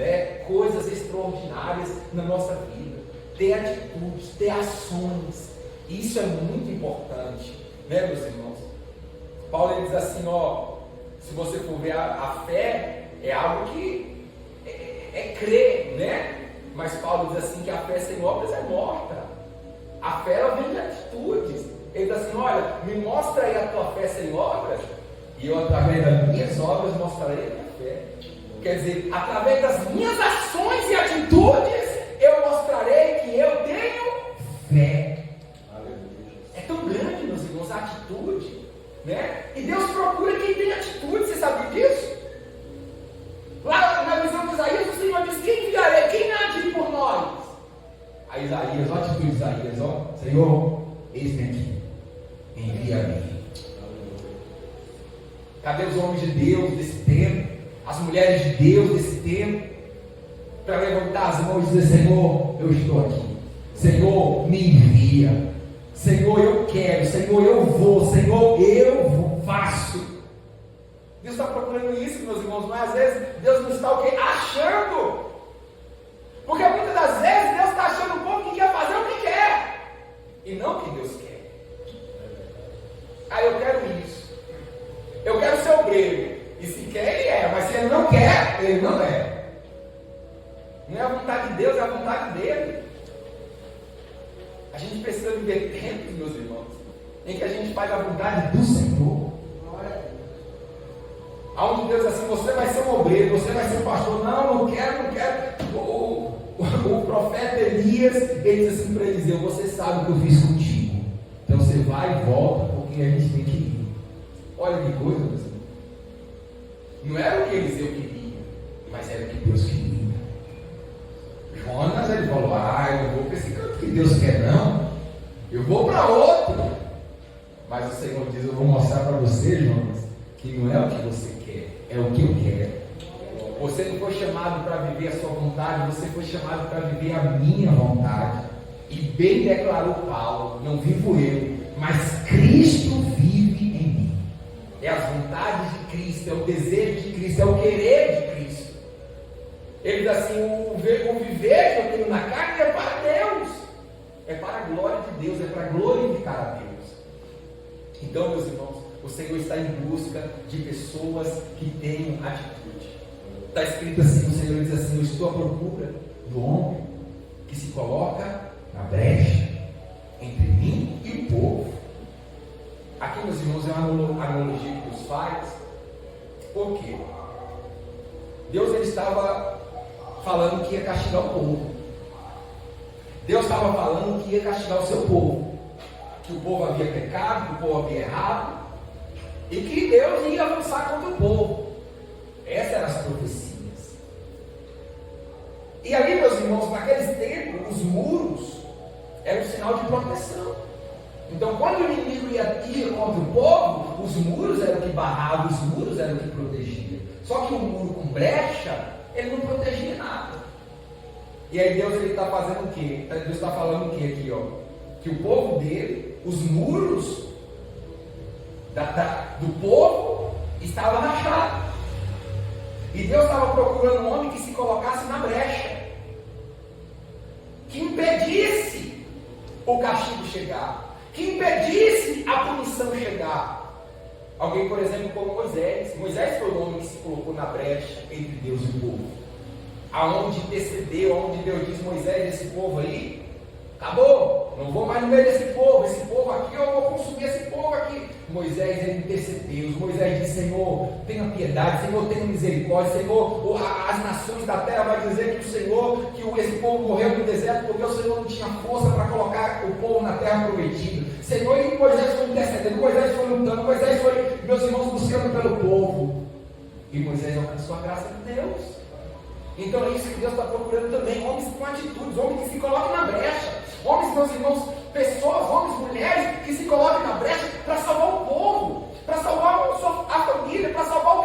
né, coisas extraordinárias na nossa vida, ter atitudes, ter ações. Isso é muito importante, né, meus irmãos? Paulo ele diz assim, ó, se você for ver a fé, é algo que é crer, né? Mas Paulo diz assim que a fé sem obras é morta. A fé ela vem de atitudes. Ele diz assim, olha, me mostra aí a tua fé sem obras, e eu através das minhas obras mostrarei a tua fé. Quer dizer, através das minhas ações e atitudes, eu mostrarei que eu tenho fé. É tão grande, meus irmãos, a atitude, né? E Deus procura quem tem atitude, você sabia disso? Lá na visão de Isaías, o Senhor diz, quem enviarei? Quem há de ir por nós? Aí Isaías, olha a atitude de Isaías, ó, Senhor, eis-me aqui, envia-me. Cadê os homens de Deus desse tempo? As mulheres de Deus desse tempo? Para levantar as mãos e dizer, Senhor, eu estou aqui. Senhor, me envia. Senhor, eu quero. Senhor, eu vou. Senhor, eu faço. Deus está procurando isso, meus irmãos, mas às vezes Deus não está o quê? Achando. Porque muitas das vezes Deus está achando um povo que quer fazer o que quer e não o que Deus quer. Ah, eu quero isso. Eu quero ser obreiro. E se quer, ele é. Mas se ele não quer, ele não é. Não é a vontade de Deus, é a vontade dele. A gente precisa viver tempos, meus irmãos, em que a gente faz a vontade do Senhor. Aonde Deus diz assim, você vai ser um obreiro, você vai ser um pastor. Não quero, não quero. O profeta Elias, ele diz assim para Eliseu, você sabe o que eu fiz contigo. Então você vai e volta, porque a gente tem que ir. Olha que coisa, meus irmãos. Não era o que Eliseu queria, mas era o que Deus queria. Jonas, ele falou, eu não vou para esse canto que Deus quer não. Eu vou para outro. Mas o Senhor diz, eu vou mostrar para você, Jonas, que não é o que você quer, é o que eu quero. Você não foi chamado para viver a sua vontade, você foi chamado para viver a minha vontade. E bem declarou Paulo, não vivo eu, mas Cristo vive em mim. É as vontades de Cristo, é o desejo de Cristo, é o querer de Cristo. Ele diz assim, o viver que eu tenho na carne é para Deus. É para a glória de Deus, é para glorificar a Deus. Então, meus irmãos, o Senhor está em busca de pessoas que tenham atitude. Está escrito assim, o Senhor diz assim, eu estou à procura do homem que se coloca na brecha entre mim e o povo. Aqui, meus irmãos, é uma analogia que Deus faz. Por quê? Deus ele estava falando que ia castigar o povo. Deus estava falando que ia castigar o seu povo. Que o povo havia pecado, que o povo havia errado. E que Deus ia avançar contra o povo. Essas eram as profecias. E ali, meus irmãos, naqueles tempos, os muros eram um sinal de proteção. Então, quando o inimigo ia contra o povo, os muros eram o que barravam, os muros eram o que protegiam. Só que o muro com brecha, ele não protegia nada. E aí Deus está fazendo o quê? Deus está falando o quê aqui, ó? Que o povo dele, os muros do povo estavam rachados. E Deus estava procurando um homem que se colocasse na brecha, que impedisse o castigo chegar, que impedisse a punição chegar. Alguém, por exemplo, como Moisés. Moisés foi o homem que se colocou na brecha entre Deus e o povo, aonde intercedeu, aonde Deus disse, Moisés, esse povo aí, acabou, não vou mais no meio desse povo aqui, eu vou consumir esse povo aqui. Moisés, ele intercedeu, Moisés disse, Senhor, tenha piedade, Senhor, tenha misericórdia, Senhor, as nações da terra vai dizer que o Senhor, que esse povo morreu no deserto, porque o Senhor não tinha força para colocar o povo na terra prometida. Senhor, e Moisés foi intercedendo, Moisés foi lutando, Moisés foi, meus irmãos, buscando pelo povo. E Moisés alcançou a graça de Deus. Então é isso que Deus está procurando também, homens com atitudes, homens que se coloquem na brecha, homens, meus irmãos, pessoas, homens, mulheres que se coloquem na brecha para salvar o povo, para salvar a família, para salvar o